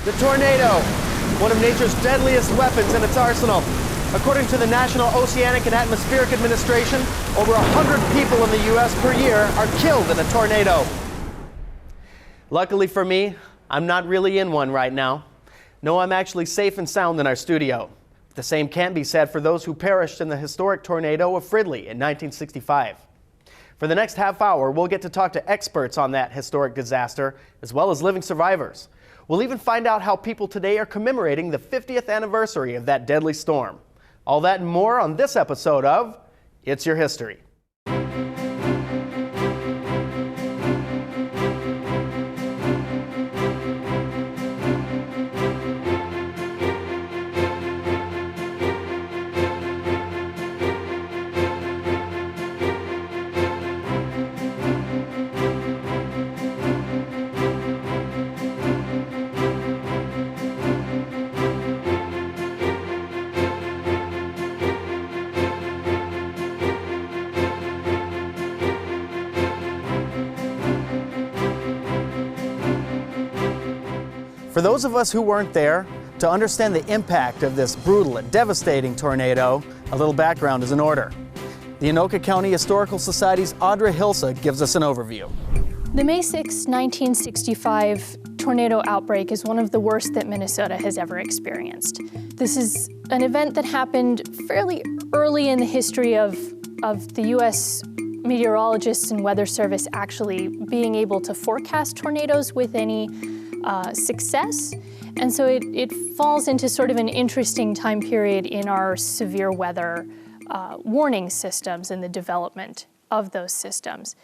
The tornado, one of nature's deadliest weapons in its arsenal. According to the National Oceanic and Atmospheric Administration, over 100 people in the U.S. per year are killed in a tornado. Luckily for me, I'm not really in one right now. No, I'm actually safe and sound in our studio. The same can't be said for those who perished in the historic tornado of Fridley in 1965. For the next half hour, we'll get to talk to experts on that historic disaster, as well as living survivors. We'll even find out how people today are commemorating the 50th anniversary of that deadly storm. All that and more on this episode of It's Your History. For those of us who weren't there, to understand the impact of this brutal and devastating tornado, a little background is in order. The Anoka County Historical Society's Audra Hilse gives us an overview. The May 6, 1965 tornado outbreak is one of the worst that Minnesota has ever experienced. This is an event that happened fairly early in the history of the U.S. meteorologists and weather service actually being able to forecast tornadoes with any success. And so it falls into sort of an interesting time period in our severe weather warning systems and the development of those systems.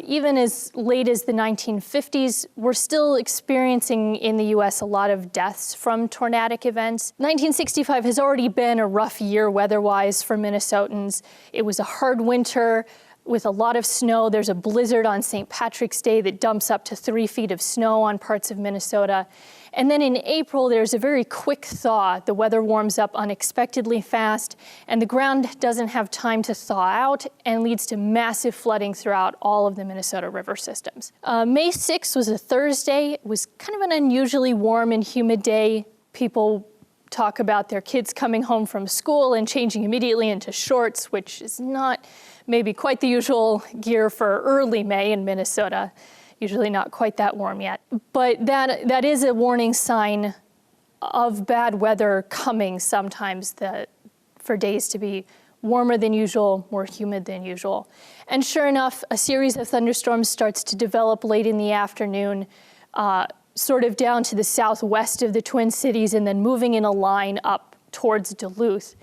Even as late as the 1950s, we're still experiencing in the US a lot of deaths from tornadic events. 1965 has already been a rough year weather-wise for Minnesotans. It was a hard winter with a lot of snow. There's a blizzard on St. Patrick's Day that dumps up to 3 feet of snow on parts of Minnesota. And then in April, there's a very quick thaw. The weather warms up unexpectedly fast, and the ground doesn't have time to thaw out and leads to massive flooding throughout all of the Minnesota river systems. May 6th was a Thursday. It was kind of an unusually warm and humid day. People talk about their kids coming home from school and changing immediately into shorts, which is not maybe quite the usual gear for early May in Minnesota. Usually not quite that warm yet. But that is a warning sign of bad weather coming sometimes, for days to be warmer than usual, more humid than usual. And sure enough, a series of thunderstorms starts to develop late in the afternoon, sort of down to the southwest of the Twin Cities and then moving in a line up towards Duluth.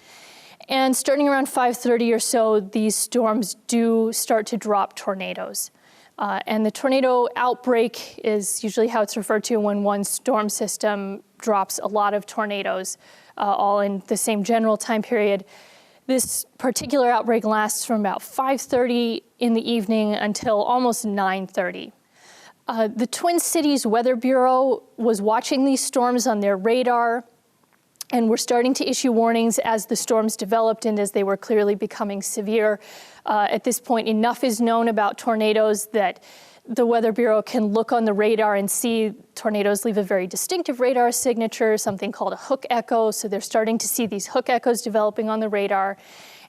And starting around 5:30 or so, these storms do start to drop tornadoes. And the tornado outbreak is usually how it's referred to when one storm system drops a lot of tornadoes, all in the same general time period. This particular outbreak lasts from about 5:30 in the evening until almost 9:30. The Twin Cities Weather Bureau was watching these storms on their radar, and we're starting to issue warnings as the storms developed and as they were clearly becoming severe. At this point, enough is known about tornadoes that the Weather Bureau can look on the radar and see tornadoes leave a very distinctive radar signature, something called a hook echo. So they're starting to see these hook echoes developing on the radar,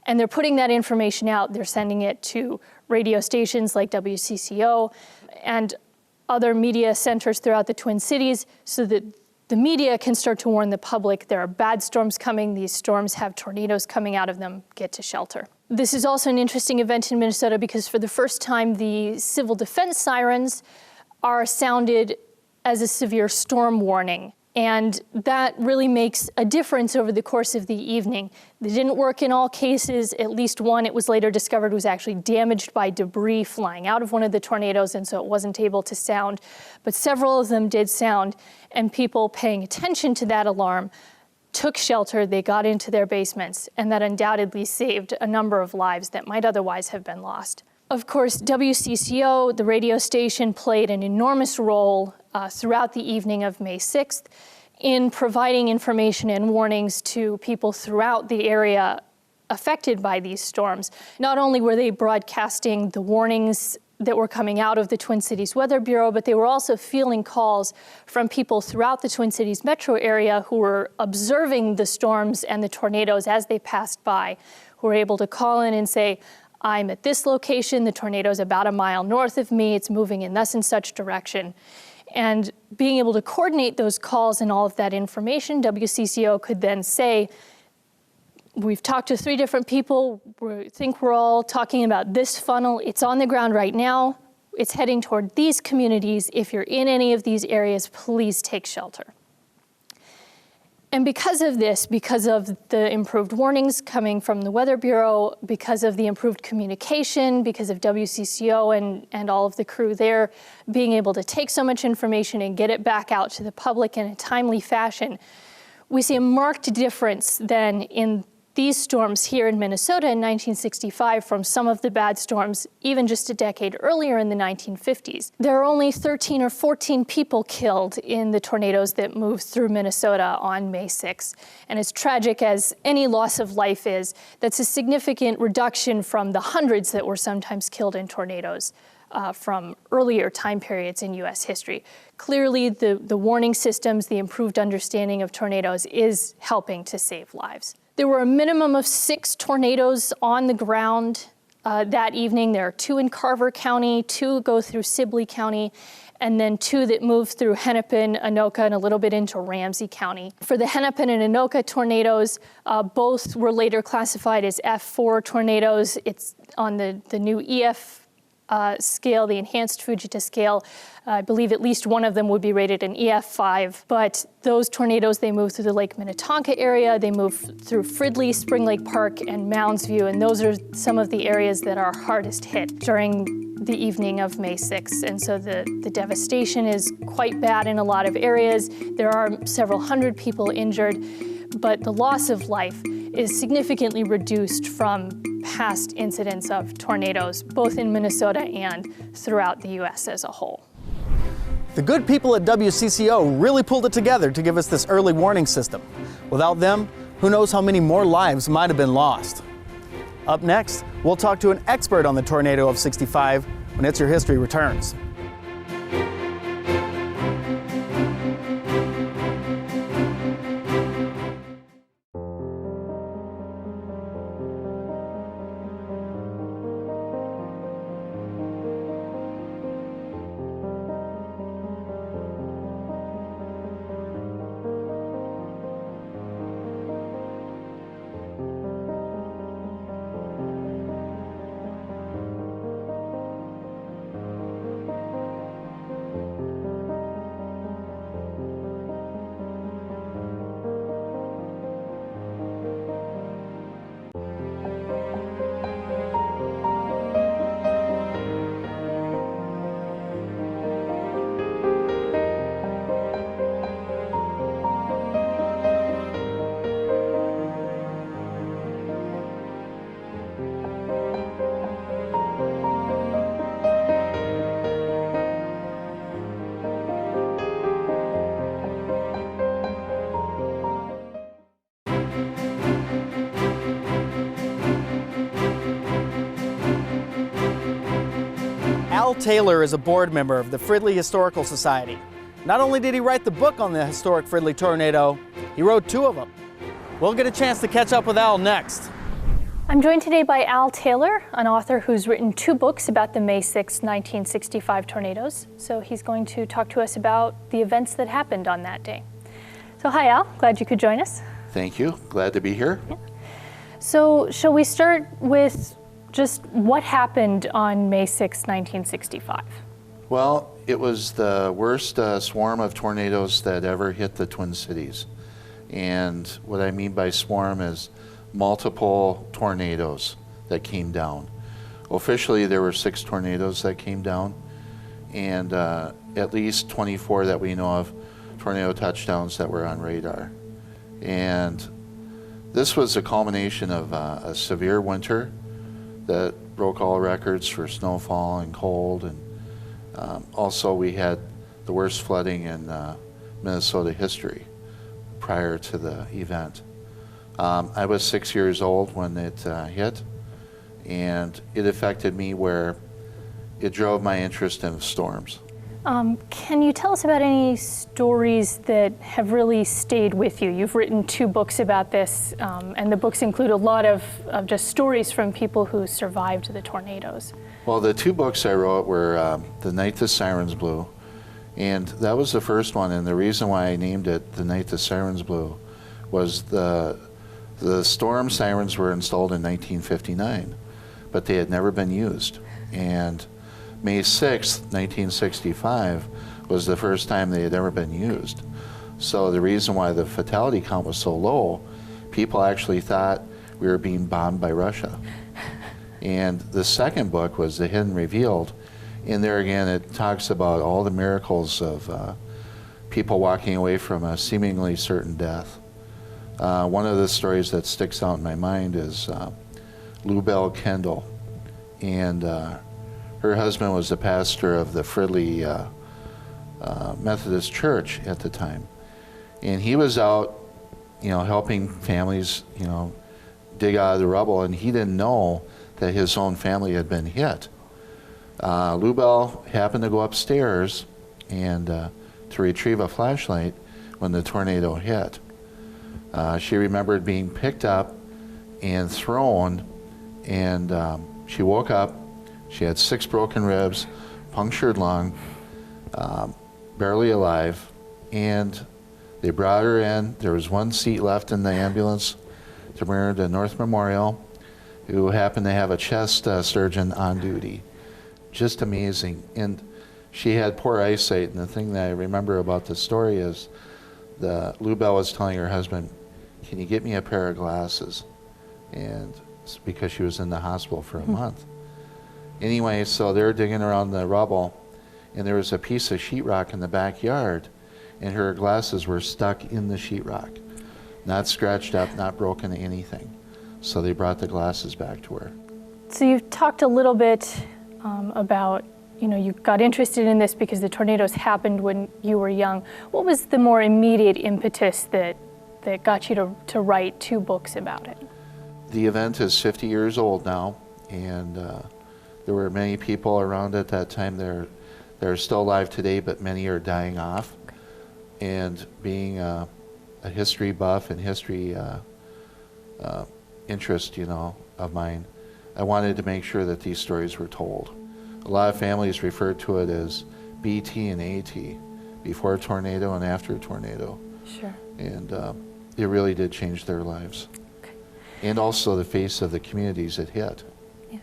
and they're putting that information out. They're sending it to radio stations like WCCO and other media centers throughout the Twin Cities so that the media can start to warn the public there are bad storms coming. These storms have tornadoes coming out of them. Get to shelter. This is also an interesting event in Minnesota because for the first time, the civil defense sirens are sounded as a severe storm warning. And that really makes a difference over the course of the evening. They didn't work in all cases. At least one, it was later discovered, was actually damaged by debris flying out of one of the tornadoes, and so it wasn't able to sound. But several of them did sound, and people paying attention to that alarm took shelter, they got into their basements, and that undoubtedly saved a number of lives that might otherwise have been lost. Of course, WCCO, the radio station, played an enormous role throughout the evening of May 6th in providing information and warnings to people throughout the area affected by these storms. Not only were they broadcasting the warnings that were coming out of the Twin Cities Weather Bureau, but they were also fielding calls from people throughout the Twin Cities metro area who were observing the storms and the tornadoes as they passed by, who were able to call in and say, I'm at this location, the tornado's about a mile north of me, it's moving in thus and such direction. And being able to coordinate those calls and all of that information, WCCO could then say, we've talked to 3 different people. We think we're all talking about this funnel. It's on the ground right now. It's heading toward these communities. If you're in any of these areas, please take shelter. And because of this, because of the improved warnings coming from the Weather Bureau, because of the improved communication, because of WCCO and all of the crew there being able to take so much information and get it back out to the public in a timely fashion, we see a marked difference then in these storms here in Minnesota in 1965 from some of the bad storms even just a decade earlier in the 1950s. There are only 13 or 14 people killed in the tornadoes that moved through Minnesota on May 6th. And as tragic as any loss of life is, that's a significant reduction from the hundreds that were sometimes killed in tornadoes from earlier time periods in US history. Clearly, the warning systems, the improved understanding of tornadoes is helping to save lives. There were a minimum of 6 tornadoes on the ground that evening. There are 2 in Carver County, 2 go through Sibley County, and then 2 that move through Hennepin, Anoka, and a little bit into Ramsey County. For the Hennepin and Anoka tornadoes, both were later classified as F4 tornadoes. It's on the new EF scale, the enhanced Fujita scale. I believe at least one of them would be rated an EF5, but those tornadoes, they move through the Lake Minnetonka area, they move through Fridley, Spring Lake Park, and Mounds View, and those are some of the areas that are hardest hit during the evening of May 6th. And so the devastation is quite bad in a lot of areas. There are several hundred people injured, but the loss of life is significantly reduced from past incidents of tornadoes, both in Minnesota and throughout the US as a whole. The good people at WCCO really pulled it together to give us this early warning system. Without them, who knows how many more lives might have been lost. Up next, we'll talk to an expert on the tornado of '65 when It's Your History returns. Al Taylor is a board member of the Fridley Historical Society. Not only did he write the book on the historic Fridley tornado, he wrote 2 of them. We'll get a chance to catch up with Al next. I'm joined today by Al Taylor, an author who's written 2 books about the May 6, 1965 tornadoes. So he's going to talk to us about the events that happened on that day. So hi Al, glad you could join us. Thank you, glad to be here. Yeah. So shall we start with just what happened on May 6, 1965? Well, it was the worst swarm of tornadoes that ever hit the Twin Cities. And what I mean by swarm is multiple tornadoes that came down. Officially, there were 6 tornadoes that came down, and at least 24 that we know of tornado touchdowns that were on radar. And this was a culmination of a severe winter that broke all records for snowfall and cold, and also we had the worst flooding in Minnesota history prior to the event. I was 6 years old when it hit, and it affected me where it drove my interest in storms. Can you tell us about any stories that have really stayed with you? You've written 2 books about this, and the books include a lot of just stories from people who survived the tornadoes. Well, the 2 books I wrote were The Night the Sirens Blew, and that was the first one, and the reason why I named it The Night the Sirens Blew was the storm sirens were installed in 1959, but they had never been used. And May 6th, 1965 was the first time they had ever been used. So the reason why the fatality count was so low, people actually thought we were being bombed by Russia. And the second book was The Hidden Revealed. In there again, it talks about all the miracles of people walking away from a seemingly certain death. One of the stories that sticks out in my mind is Lou Kendall. And her husband was the pastor of the Fridley Methodist Church at the time. And he was out, helping families, dig out of the rubble, and he didn't know that his own family had been hit. Lou happened to go upstairs and to retrieve a flashlight when the tornado hit. She remembered being picked up and thrown, and she woke up. She had 6 broken ribs, punctured lung, barely alive, and they brought her in. There was 1 seat left in the ambulance to bring her to North Memorial, who happened to have a chest surgeon on duty. Just amazing. And she had poor eyesight, and the thing that I remember about the story is Lou was telling her husband, "Can you get me a pair of glasses?" And it's because she was in the hospital for a month. Anyway, so they're digging around the rubble, and there was a piece of sheetrock in the backyard, and her glasses were stuck in the sheetrock. Not scratched up, not broken, anything. So they brought the glasses back to her. So you've talked a little bit about, you got interested in this because the tornadoes happened when you were young. What was the more immediate impetus that got you to write 2 books about it? The event is 50 years old now, and there were many people around at that time. They're still alive today, but many are dying off. And being a history buff and history interest, of mine, I wanted to make sure that these stories were told. A lot of families refer to it as BT and AT, before a tornado and after a tornado. Sure. And it really did change their lives. Okay. And also the face of the communities it hit. Yeah.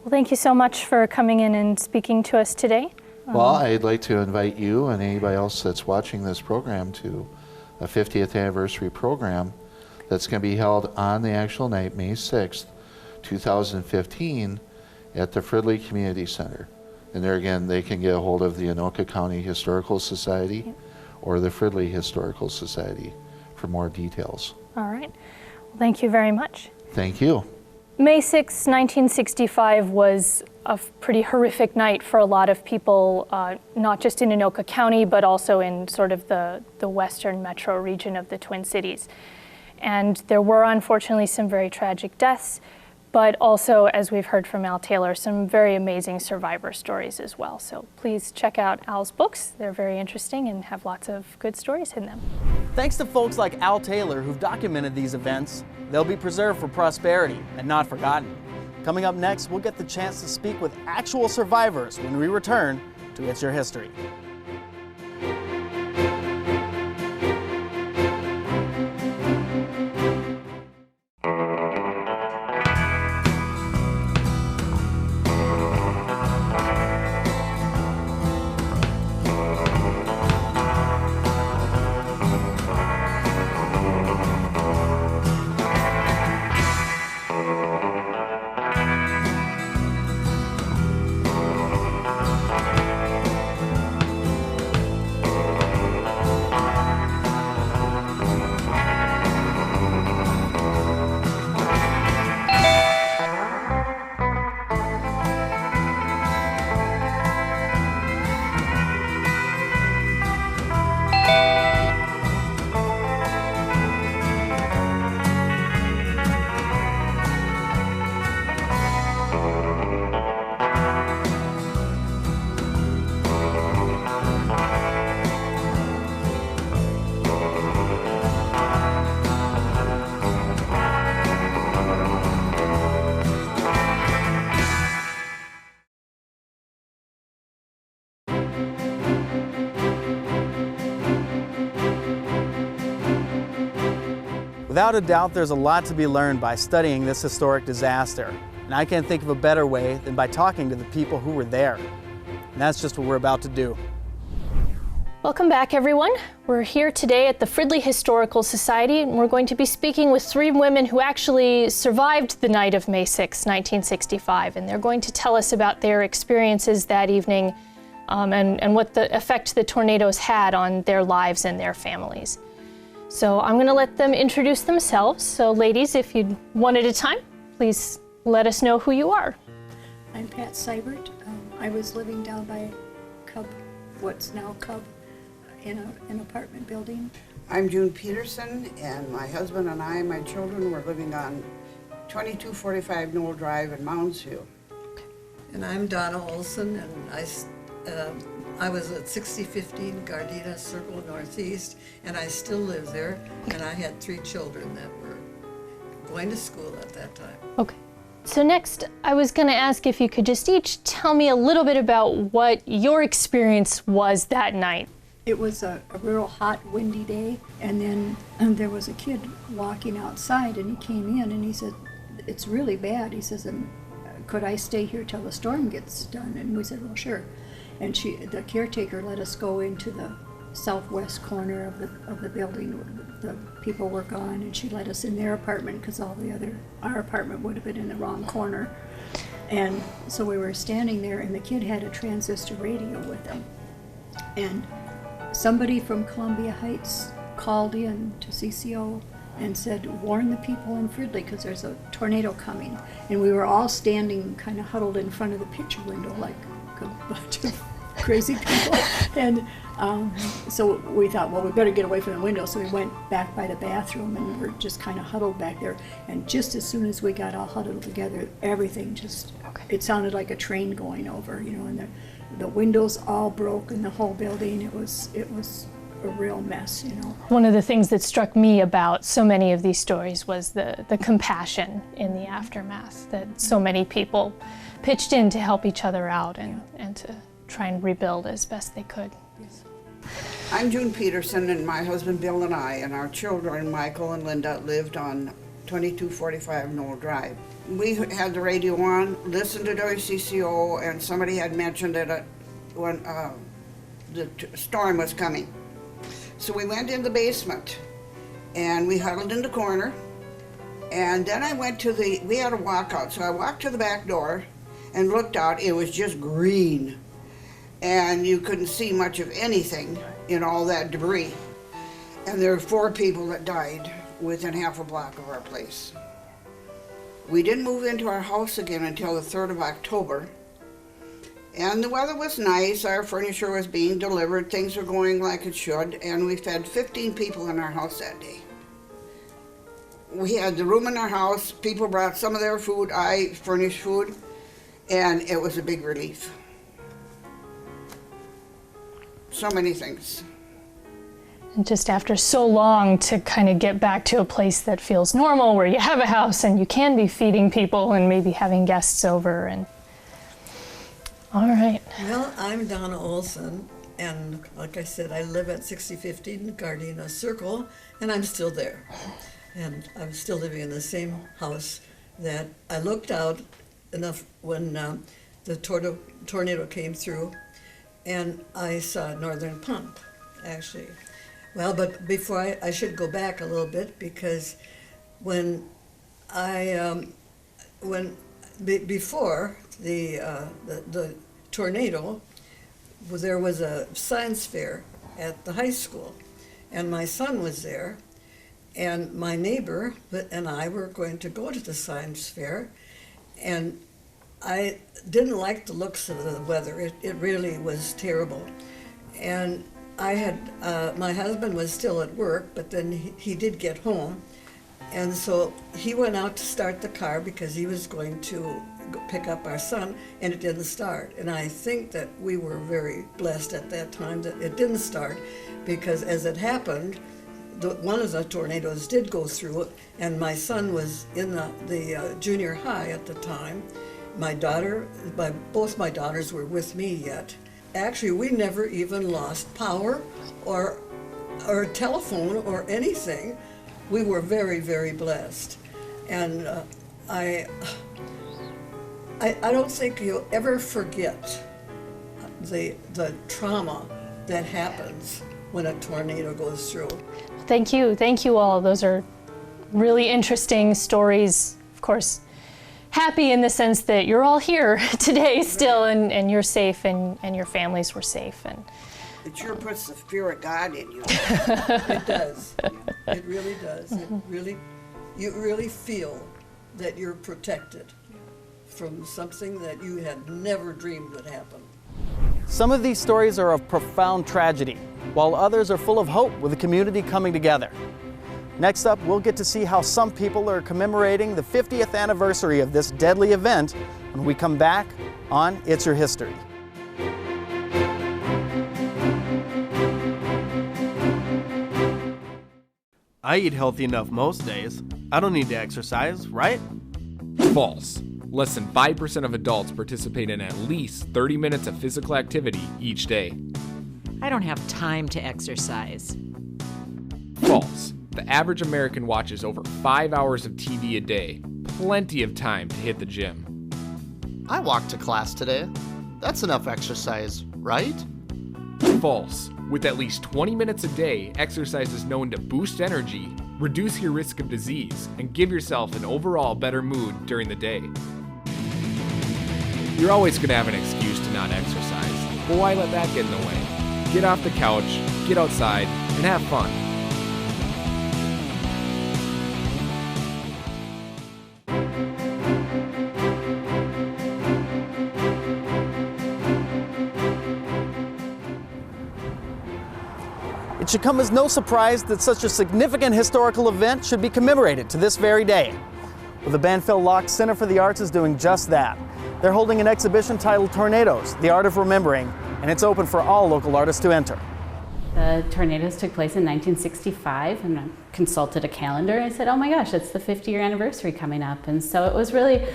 Well, thank you so much for coming in and speaking to us today. Well, I'd like to invite you and anybody else that's watching this program to a 50th anniversary program that's going to be held on the actual night, May 6th, 2015, at the Fridley Community Center. And there again, they can get a hold of the Anoka County Historical Society or the Fridley Historical Society for more details. All right. Well, thank you very much. Thank you. May 6, 1965 was a pretty horrific night for a lot of people, not just in Anoka County, but also in sort of the western metro region of the Twin Cities. And there were unfortunately some very tragic deaths, but also, as we've heard from Al Taylor, some very amazing survivor stories as well. So please check out Al's books. They're very interesting and have lots of good stories in them. Thanks to folks like Al Taylor who've documented these events, they'll be preserved for prosperity and not forgotten. Coming up next, we'll get the chance to speak with actual survivors when we return to It's Your History. Without a doubt, there's a lot to be learned by studying this historic disaster. And I can't think of a better way than by talking to the people who were there. And that's just what we're about to do. Welcome back, everyone. We're here today at the Fridley Historical Society, and we're going to be speaking with 3 women who actually survived the night of May 6, 1965, and they're going to tell us about their experiences that evening and what the effect the tornadoes had on their lives and their families. So I'm going to let them introduce themselves. So ladies, if you'd one at a time, please let us know who you are. I'm Pat Seibert. I was living down by Cub, what's now Cub, in an apartment building. I'm June Peterson, and my husband and I and my children were living on 2245 Knoll Drive in Moundsview. And I'm Donna Olson, and I was at 6015 Gardena Circle Northeast, and I still live there, and I had 3 children that were going to school at that time. Okay. So next, I was going to ask if you could just each tell me a little bit about what your experience was that night. It was a real hot, windy day, and then there was a kid walking outside, and he came in and he said, "It's really bad." He says, "Could I stay here till the storm gets done?" And we said, "Well, sure." And the caretaker let us go into the southwest corner of the building. The people were gone, and she let us in their apartment because our apartment would have been in the wrong corner. And so we were standing there, and the kid had a transistor radio with him. And somebody from Columbia Heights called in to CCO and said, "Warn the people in Fridley because there's a tornado coming." And we were all standing kind of huddled in front of the picture window like a bunch of crazy people. And so we thought, well, we better get away from the window. So we went back by the bathroom, and we're just kind of huddled back there. And just as soon as we got all huddled together, everything just, it sounded like a train going over, you know, and the windows all broke in the whole building. It was a real mess, you know. One of the things that struck me about so many of these stories was the compassion in the aftermath, that so many people pitched in to help each other out and to try and rebuild as best they could. I'm June Peterson, and my husband Bill and I and our children, Michael and Linda, lived on 2245 Knoll Drive. We had the radio on, listened to WCCO, and somebody had mentioned it when the storm was coming. So we went in the basement, and we huddled in the corner, and then I went to we had a walkout, so I walked to the back door and looked out. It was just green, and you couldn't see much of anything in all that debris. And there were 4 people that died within half a block of our place. We didn't move into our house again until the 3rd of October. And the weather was nice, our furniture was being delivered, things were going like it should, and we fed 15 people in our house that day. We had the room in our house, people brought some of their food, I furnished food, and it was a big relief. So many things. And just after so long to kind of get back to a place that feels normal, where you have a house and you can be feeding people and maybe having guests over. And all right. Well, I'm Donna Olson, and like I said, I live at 6015 Gardena Circle, and I'm still there. And I'm still living in the same house that I looked out enough when the tornado came through, and I saw Northern Pump, actually. Well, but before I should go back a little bit, because when before the tornado, there was a science fair at the high school, and my son was there, and my neighbor and I were going to go to the science fair, and I didn't like the looks of the weather. It really was terrible. And I had, my husband was still at work, but then he did get home. And so he went out to start the car because he was going to go pick up our son, and it didn't start. And I think that we were very blessed at that time that it didn't start, because as it happened, one of the tornadoes did go through it, and my son was in the junior high at the time. Both my daughters were with me yet. Actually, we never even lost power or telephone or anything. we were very, very blessed. And I don't think you'll ever forget the trauma that happens when a tornado goes through. Thank you all. Those are really interesting stories. Of course, happy in the sense that you're all here today still, and you're safe, and your families were safe. And It sure puts the fear of God in you. It does. It really does. You really feel that you're protected from something that you had never dreamed would happen. Some of these stories are of profound tragedy, while others are full of hope with the community coming together. Next up, we'll get to see how some people are commemorating the 50th anniversary of this deadly event when we come back on It's Your History. I eat healthy enough most days. I don't need to exercise, right? False. Less than 5% of adults participate in at least 30 minutes of physical activity each day. I don't have time to exercise. False. The average American watches over 5 hours of TV a day. Plenty of time to hit the gym. I walked to class today. That's enough exercise, right? False. With at least 20 minutes a day, exercise is known to boost energy, reduce your risk of disease, and give yourself an overall better mood during the day. You're always going to have an excuse to not exercise, but why let that get in the way? Get off the couch, get outside, and have fun. It should come as no surprise that such a significant historical event should be commemorated to this very day. Well, the Banfill-Locke Center for the Arts is doing just that. They're holding an exhibition titled Tornadoes, The Art of Remembering, and it's open for all local artists to enter. The tornadoes took place in 1965, and I consulted a calendar. I said, oh my gosh, it's the 50-year anniversary coming up. And so it was really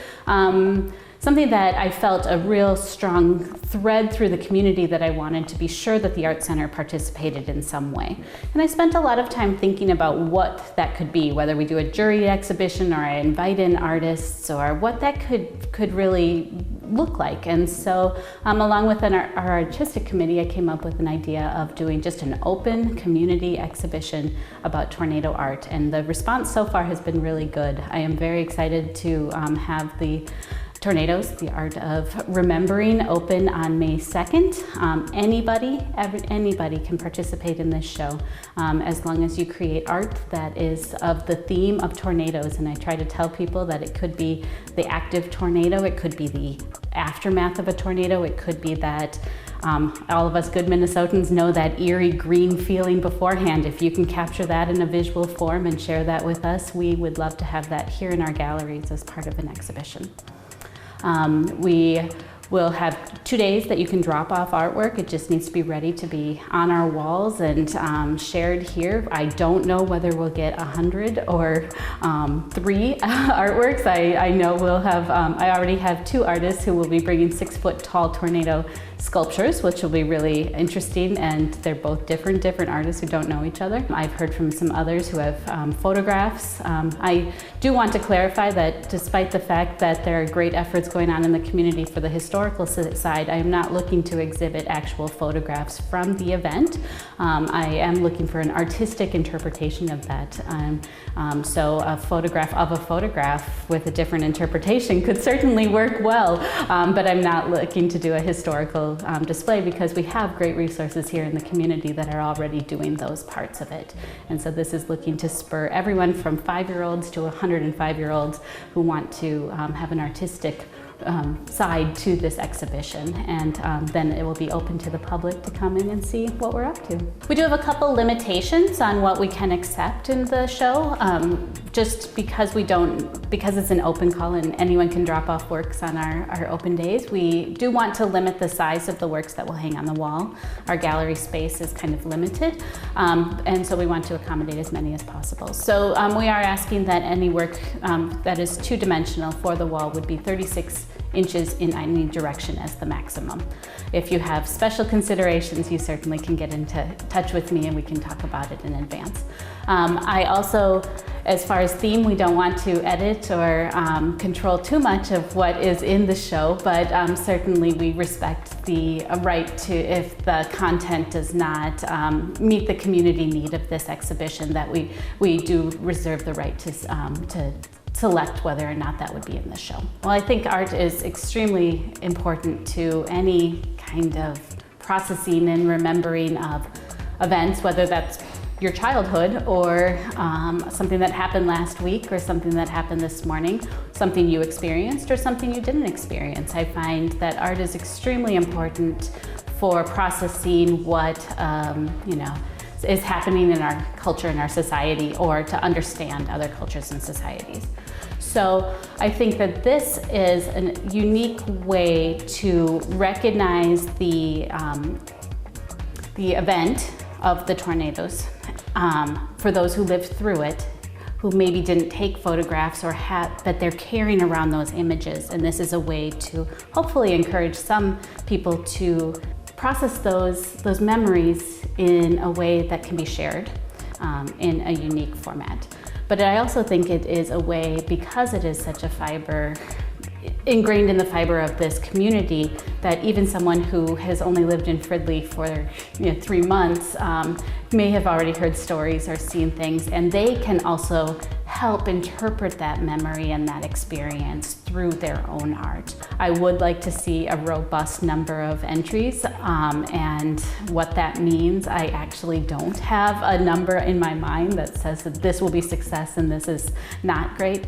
something that I felt a real strong thread through the community that I wanted to be sure that the Art Center participated in some way. And I spent a lot of time thinking about what that could be, whether we do a jury exhibition or I invite in artists, or what that could really look like. And so along with our artistic committee, I came up with an idea of doing just an open community exhibition about tornado art. And the response so far has been really good. I am very excited to have the Tornadoes, The Art of Remembering, open on May 2nd. Anybody can participate in this show as long as you create art that is of the theme of tornadoes. And I try to tell people that it could be the active tornado, it could be the aftermath of a tornado, it could be that all of us good Minnesotans know that eerie green feeling beforehand. If you can capture that in a visual form and share that with us, we would love to have that here in our galleries as part of an exhibition. We will have 2 days that you can drop off artwork. It just needs to be ready to be on our walls and shared here. I don't know whether we'll get 100 or 3 artworks. I know we'll have, I already have 2 artists who will be bringing 6-foot tall tornado sculptures, which will be really interesting, and they're both different artists who don't know each other. I've heard from some others who have photographs. I do want to clarify that despite the fact that there are great efforts going on in the community for the historical side, I am not looking to exhibit actual photographs from the event. I am looking for an artistic interpretation of that. So a photograph of a photograph with a different interpretation could certainly work well, but I'm not looking to do a historical display because we have great resources here in the community that are already doing those parts of it. And so this is looking to spur everyone from 5-year-olds to 105-year-olds who want to have an artistic side to this exhibition, and then it will be open to the public to come in and see what we're up to. We do have a couple limitations on what we can accept in the show, just because it's an open call and anyone can drop off works on our open days. We do want to limit the size of the works that will hang on the wall. Our gallery space is kind of limited, and so we want to accommodate as many as possible. So we are asking that any work that is 2-dimensional for the wall would be 36 inches in any direction as the maximum. If you have special considerations, you certainly can get into touch with me and we can talk about it in advance. I also, as far as theme, we don't want to edit or control too much of what is in the show, but certainly we respect the right to, if the content does not meet the community need of this exhibition, that we do reserve the right to select whether or not that would be in the show. Well, I think art is extremely important to any kind of processing and remembering of events, whether that's your childhood or something that happened last week or something that happened this morning, something you experienced or something you didn't experience. I find that art is extremely important for processing what is happening in our culture and our society, or to understand other cultures and societies. So I think that this is a unique way to recognize the event of the tornadoes for those who lived through it, who maybe didn't take photographs or but they're carrying around those images. And this is a way to hopefully encourage some people to process those memories in a way that can be shared in a unique format. But I also think it is a way, because it is such a fiber, ingrained in the fiber of this community, that even someone who has only lived in Fridley for 3 months may have already heard stories or seen things, and they can also help interpret that memory and that experience through their own art. I would like to see a robust number of entries, and what that means, I actually don't have a number in my mind that says that this will be success and this is not great.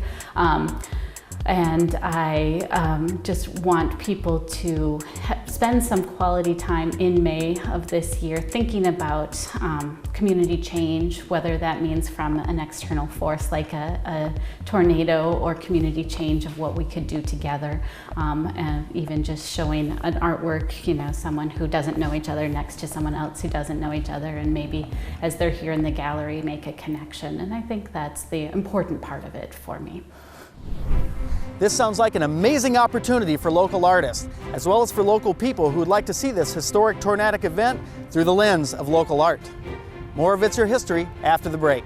And I just want people to spend some quality time in May of this year thinking about community change, whether that means from an external force like a tornado, or community change of what we could do together, and even just showing an artwork, someone who doesn't know each other next to someone else who doesn't know each other, and maybe as they're here in the gallery make a connection. And I think that's the important part of it for me. This sounds like an amazing opportunity for local artists, as well as for local people who would like to see this historic tornadic event through the lens of local art. More of It's Your History after the break.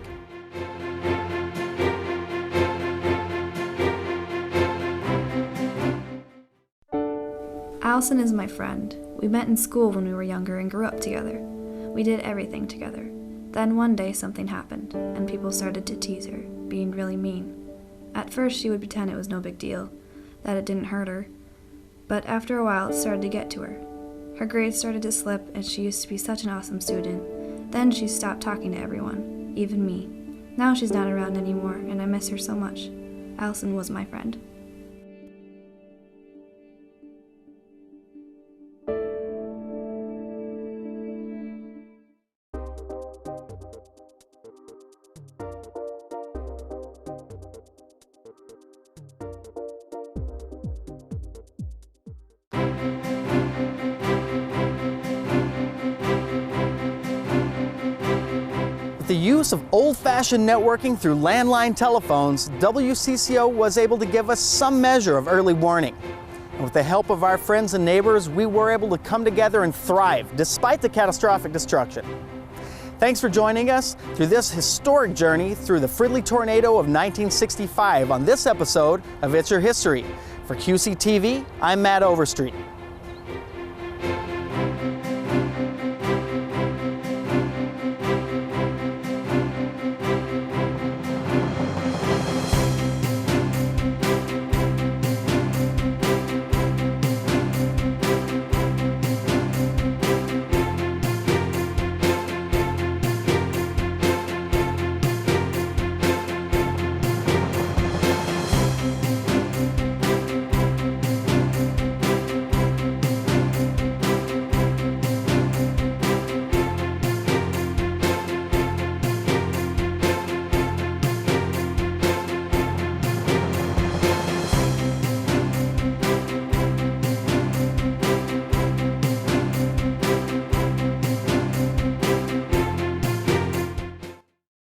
Allison is my friend. We met in school when we were younger and grew up together. We did everything together. Then one day something happened, and people started to tease her, being really mean. At first she would pretend it was no big deal, that it didn't hurt her. But after a while it started to get to her. Her grades started to slip, and she used to be such an awesome student. Then she stopped talking to everyone, even me. Now she's not around anymore, and I miss her so much. Allison was my friend. The use of old-fashioned networking through landline telephones, WCCO was able to give us some measure of early warning. And with the help of our friends and neighbors, we were able to come together and thrive despite the catastrophic destruction. Thanks for joining us through this historic journey through the Fridley tornado of 1965 on this episode of It's Your History. For QCTV, I'm Matt Overstreet.